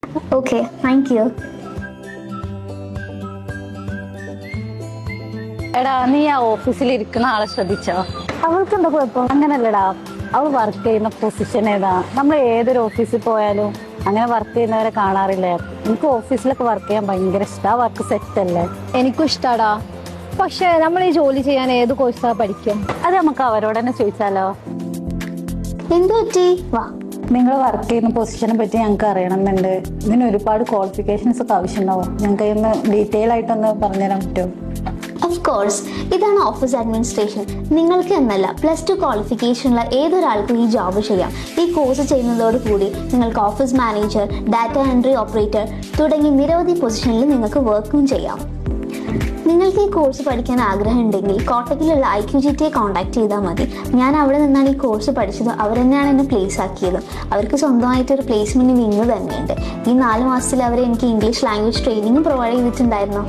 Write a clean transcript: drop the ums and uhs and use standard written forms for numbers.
Okay, thank you. എടാ നീ ആ ഓഫീസിൽ ഇരിക്കുന്ന ആളെ ശ്രദ്ധിച്ചോ? അവൾക്ക് എന്താ കുഴപ്പം? അങ്ങനല്ലടാ, അവൾ വർക്ക് ചെയ്യുന്ന പൊസിഷൻ ഏതാ? നമ്മൾ ഏതൊരു ഓഫീസിൽ പോയാലും അങ്ങനെ വർക്ക് ചെയ്യുന്നവരെ കാണാറില്ലേ? എനിക്ക് ഓഫീസിലൊക്കെ വർക്ക് ചെയ്യാൻ ഭയങ്കര ഇഷ്ടം. ആ വർക്ക് സെറ്റ് അല്ലേ? എനിക്കും ഇഷ്ടാടാ. പക്ഷെ നമ്മൾ ഈ ജോലി ചെയ്യാൻ ഏത് കോഴ്സാ പഠിക്കും? അത് നമുക്ക് അവരോട് തന്നെ ചോദിച്ചാലോ? എന്ത് പറ്റി? വാ. നിങ്ങൾ വർക്ക് ചെയ്യുന്ന പൊസിഷനെ പറ്റി ഞങ്ങൾക്ക് അറിയണമെന്നുണ്ട്. ഇതിന് ഒരുപാട് ക്വാളിഫിക്കേഷൻസ് ഒക്കെ ആവശ്യമുണ്ടാവും. ഞങ്ങൾക്ക് ഇന്ന് ഡീറ്റെയിൽ ആയിട്ടൊന്ന് പറഞ്ഞുതരാൻ പറ്റുമോ? ഓഫ് കോഴ്സ്, ഇതാണ് ഓഫീസ് അഡ്മിനിസ്ട്രേഷൻ. നിങ്ങൾക്ക് എന്നല്ല, +2 ക്വാളിഫിക്കേഷനുള്ള ഏതൊരാൾക്കും ഈ ജോബ് ചെയ്യാം. ഈ കോഴ്സ് ചെയ്യുന്നതോടുകൂടി നിങ്ങൾക്ക് office manager, data entry operator തുടങ്ങി നിരവധി പൊസിഷനിൽ നിങ്ങൾക്ക് വർക്കും ചെയ്യാം. നിങ്ങൾക്ക് ഈ കോഴ്സ് പഠിക്കാൻ ആഗ്രഹം ഉണ്ടെങ്കിൽ കോട്ടക്കിലുള്ള IQGTയെ കോൺടാക്ട് ചെയ്താൽ മതി. ഞാൻ അവിടെ നിന്നാണ് ഈ കോഴ്സ് പഠിച്ചത്. അവർ തന്നെയാണ് എന്നെ പ്ലേസ് ആക്കിയത്. അവർക്ക് സ്വന്തമായിട്ടൊരു പ്ലേസ്മെൻറ്റ് വിങ് തന്നെയുണ്ട്. ഈ 4 മാസത്തിൽ അവർ എനിക്ക് ഇംഗ്ലീഷ് ലാംഗ്വേജ് ട്രെയിനിങ് പ്രൊവൈഡ് ചെയ്തിട്ടുണ്ടായിരുന്നു.